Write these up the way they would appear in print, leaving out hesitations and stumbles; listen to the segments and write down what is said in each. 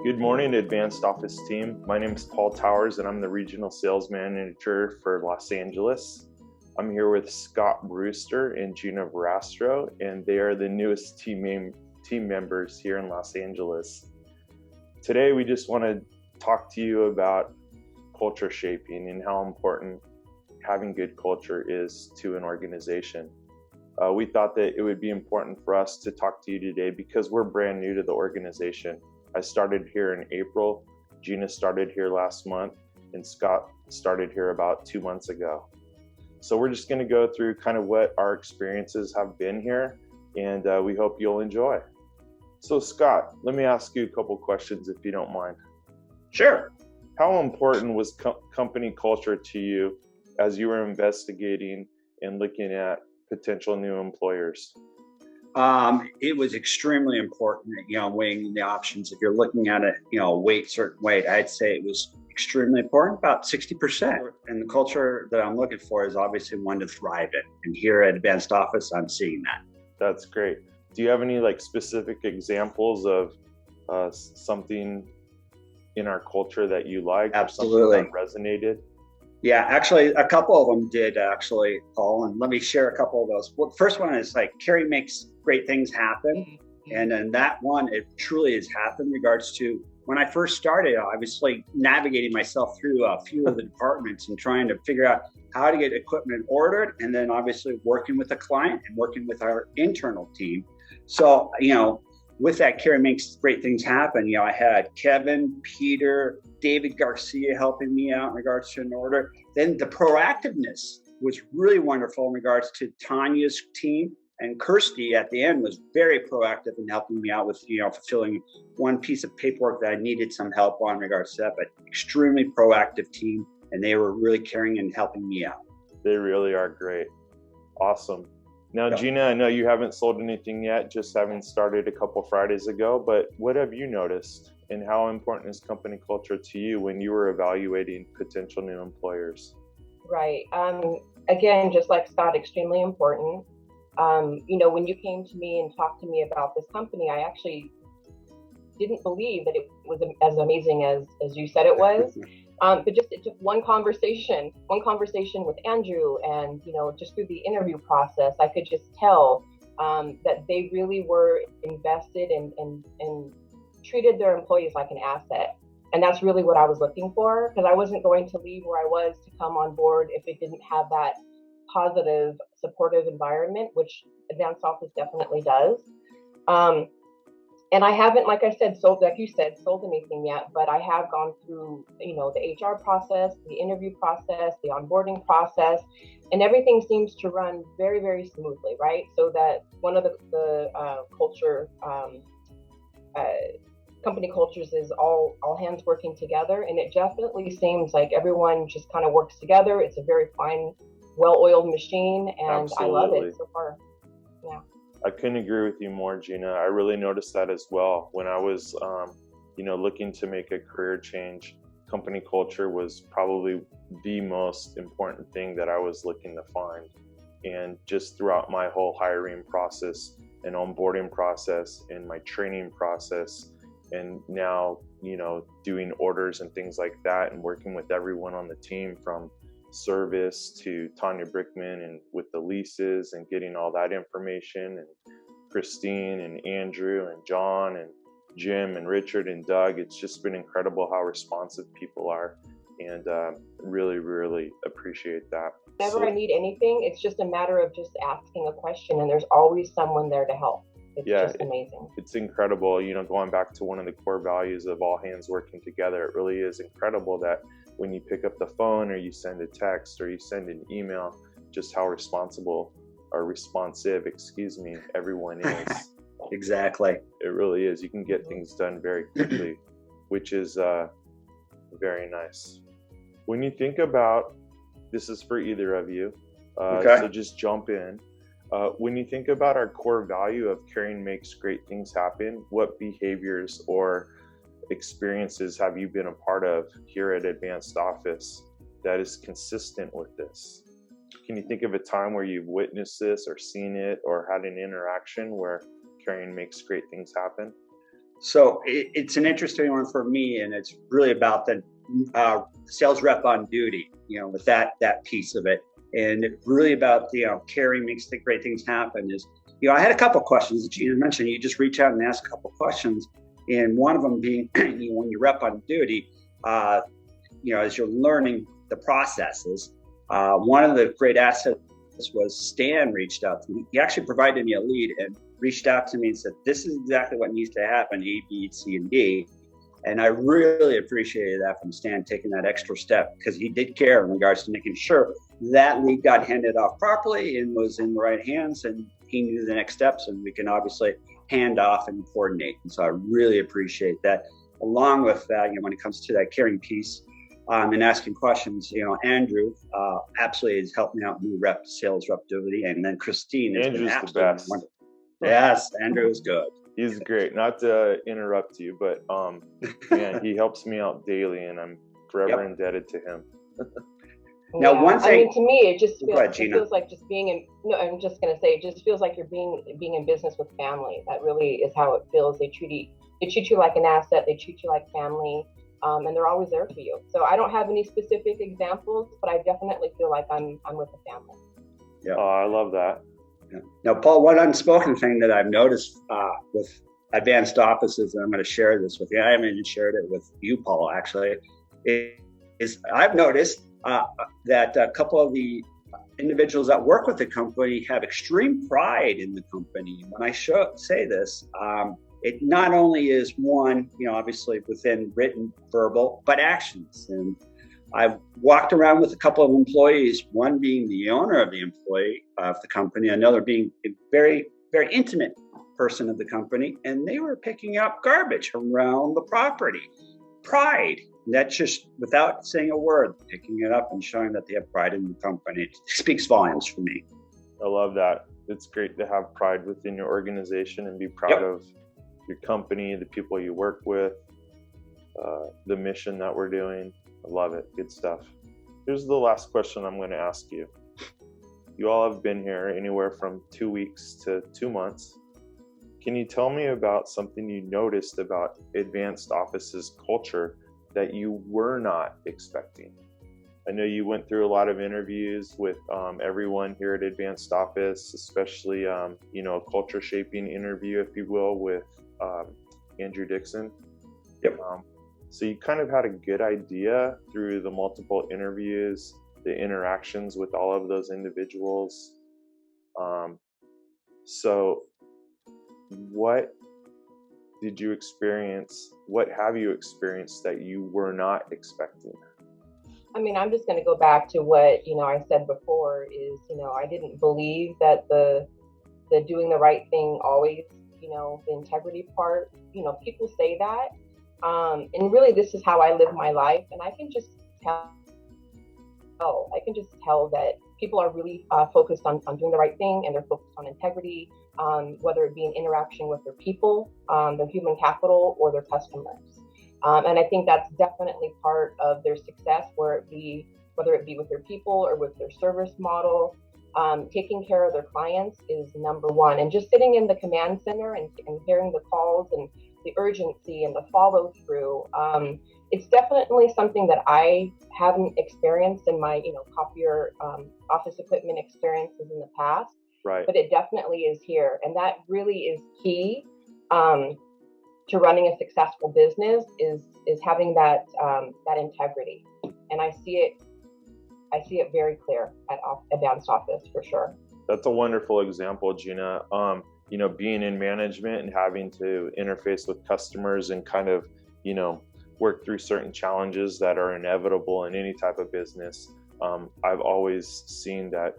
Good morning, Advanced Office team. My name is Paul Towers, and I'm the Regional Sales Manager for Los Angeles. I'm here with Scott Brewster and Gina Verastro, and they are the newest team members here in Los Angeles. Today, we just want to talk to you about culture shaping and how important having good culture is to an organization. We thought that it would be important for us to talk to you today because we're brand new to the organization. I started here in April, Gina started here last month, and Scott started here about 2 months ago. So we're just going to go through kind of what our experiences have been here, and we hope you'll enjoy. So Scott, let me ask you a couple questions if you don't mind. Sure. How important was company culture to you as you were investigating and looking at potential new employers? It was extremely important, weighing the options. If you're looking at it, certain weight, I'd say it was extremely important, about 60%. And the culture that I'm looking for is obviously one to thrive in. And here at Advanced Office, I'm seeing that. That's great. Do you have any specific examples of something in our culture that you liked? Absolutely. Or something that resonated? Yeah, actually, a couple of them did Paul, and let me share a couple of those. Well, the first one is Carrie makes great things happen. And then that one, it truly has happened in regards to when I first started, I was navigating myself through a few of the departments and trying to figure out how to get equipment ordered. And then obviously working with the client and working with our internal team. So, with that, Carrie makes great things happen. I had Kevin, Peter, David Garcia helping me out in regards to an order. Then the proactiveness was really wonderful in regards to Tanya's team. And Kirsty at the end was very proactive in helping me out with, fulfilling one piece of paperwork that I needed some help on in regards to that, but extremely proactive team. And they were really caring and helping me out. They really are great. Awesome. Now, Gina, I know you haven't sold anything yet, just having started a couple Fridays ago, but what have you noticed and how important is company culture to you when you were evaluating potential new employers? Right. Again, just like Scott, extremely important. When you came to me and talked to me about this company, I actually didn't believe that it was as amazing as you said it was. But it took one conversation with Andrew, and just through the interview process, I could just tell that they really were invested and treated their employees like an asset. And that's really what I was looking for, because I wasn't going to leave where I was to come on board if it didn't have that positive, supportive environment, which Advanced Office definitely does. And I haven't, like I said, sold anything yet, but I have gone through, the HR process, the interview process, the onboarding process, and everything seems to run very, very smoothly, right? So that one of the company cultures is all hands working together, and it definitely seems like everyone just kind of works together. It's a very fine, well-oiled machine, and Absolutely. I love it so far. Yeah. I couldn't agree with you more, Gina. I really noticed that as well. When I was, looking to make a career change, company culture was probably the most important thing that I was looking to find. And just throughout my whole hiring process and onboarding process and my training process, and now, doing orders and things like that and working with everyone on the team from service to Tanya Brickman and with the leases and getting all that information, and Christine and Andrew and John and Jim and Richard and Doug. It's just been incredible how responsive people are, and really, really appreciate that. Whenever I need anything, it's just a matter of just asking a question, and there's always someone there to help. It's just amazing. It's incredible. Going back to one of the core values of all hands working together, it really is incredible that when you pick up the phone or you send a text or you send an email, just how responsive everyone is. Exactly. It really is. You can get things done very quickly, which is very nice. When you think about, this is for either of you, so just jump in. When you think about our core value of caring makes great things happen, what behaviors or experiences have you been a part of here at Advanced Office that is consistent with this? Can you think of a time where you've witnessed this or seen it or had an interaction where caring makes great things happen? So it's an interesting one for me, and it's really about the sales rep on duty, with that piece of it. And really about, Carrie makes the great things happen is, I had a couple questions that you mentioned. You just reach out and ask a couple questions. And one of them being, when you rep on duty, as you're learning the processes, one of the great assets was Stan reached out to me. He actually provided me a lead and reached out to me and said, this is exactly what needs to happen, A, B, C, and D. And I really appreciated that from Stan, taking that extra step, because he did care in regards to making sure that lead got handed off properly and was in the right hands, and he knew the next steps, and we can obviously hand off and coordinate. And so I really appreciate that. Along with that, when it comes to that caring piece and asking questions, Andrew absolutely has helped me out in sales rep duty, and then Christine has Andrew's been the best. Wonderful. Yes, Andrew is good. He's great. Not to interrupt you, but man, he helps me out daily, and I'm forever indebted to him. Now, one thing. To me, it just feels, ahead, feels like just being in. No, I'm just going to say, it just feels like you're being in business with family. That really is how it feels. They treat you like an asset. They treat you like family, and they're always there for you. So I don't have any specific examples, but I definitely feel like I'm with the family. Yeah, I love that. Yeah. Now, Paul, one unspoken thing that I've noticed with Advanced Offices, and I'm going to share this with you. I haven't even shared it with you, Paul, actually, is I've noticed that a couple of the individuals that work with the company have extreme pride in the company. When I say this, it not only is one, obviously within written, verbal, but actions. And I've walked around with a couple of employees, one being the owner of the company, another being a very, very intimate person of the company, and they were picking up garbage around the property. Pride. That's just, without saying a word, picking it up and showing that they have pride in the company. It speaks volumes for me. I love that. It's great to have pride within your organization and be proud of your company, the people you work with, the mission that we're doing. I love it. Good stuff. Here's the last question I'm going to ask you. You all have been here anywhere from 2 weeks to 2 months. Can you tell me about something you noticed about Advanced Office's culture that you were not expecting? I know you went through a lot of interviews with everyone here at Advanced Office, especially, a culture shaping interview, if you will, with Andrew Dixon. Yep. So you kind of had a good idea through the multiple interviews, the interactions with all of those individuals. So what did you experience? What have you experienced that you were not expecting? I mean, I'm just going to go back to what, I said before is, I didn't believe that the doing the right thing always, the integrity part, people say that. And really, this is how I live my life. And I can just tell that people are really focused on doing the right thing, and they're focused on integrity, whether it be in interaction with their people, their human capital, or their customers. And I think that's definitely part of their success, whether it be with their people or with their service model. Taking care of their clients is number one. And just sitting in the command center and hearing the calls and the urgency and the follow through, it's definitely something that I haven't experienced in my, copier office equipment experiences in the past. Right. But it definitely is here. And that really is key to running a successful business is having that integrity. And I see it very clear at Advanced Office for sure. That's a wonderful example, Gina. Being in management and having to interface with customers and kind of, work through certain challenges that are inevitable in any type of business. I've always seen that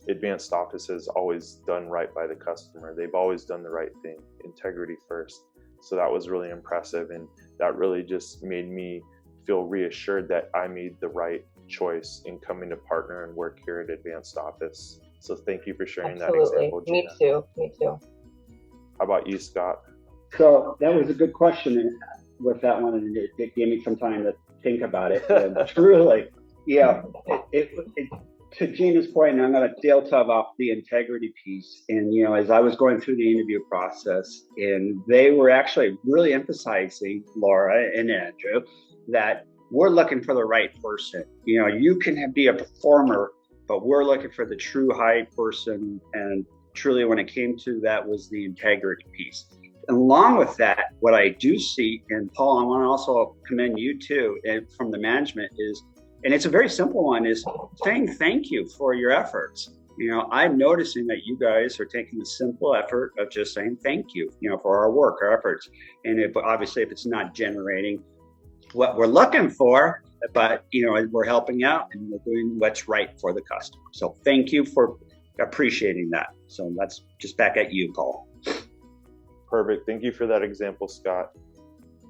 Advanced Office has always done right by the customer. They've always done the right thing, integrity first. So that was really impressive. And that really just made me feel reassured that I made the right choice in coming to partner and work here at Advanced Office. So thank you for sharing that example, Gina. Me too. How about you, Scott? So that was a good question with that one, and it gave me some time to think about it. And truly, to Gina's point, I'm going to delve off the integrity piece. And, as I was going through the interview process, and they were actually really emphasizing, Laura and Andrew, that we're looking for the right person. You can be a performer, but we're looking for the true high person. And truly, when it came to that, was the integrity piece. And along with that, what I do see, and Paul, I want to also commend you too, and from the management is, and it's a very simple one, is saying thank you for your efforts. I'm noticing that you guys are taking the simple effort of just saying thank you, for our work, our efforts. And obviously, if it's not generating what we're looking for, but, we're helping out and we're doing what's right for the customer. So thank you for appreciating that. So that's just back at you, Paul. Perfect. Thank you for that example, Scott.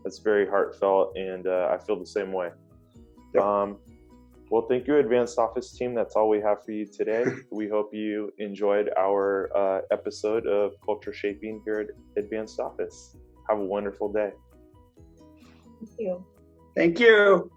That's very heartfelt, and I feel the same way. Yep. Well, thank you, Advanced Office team. That's all we have for you today. We hope you enjoyed our episode of Culture Shaping here at Advanced Office. Have a wonderful day. Thank you. Thank you.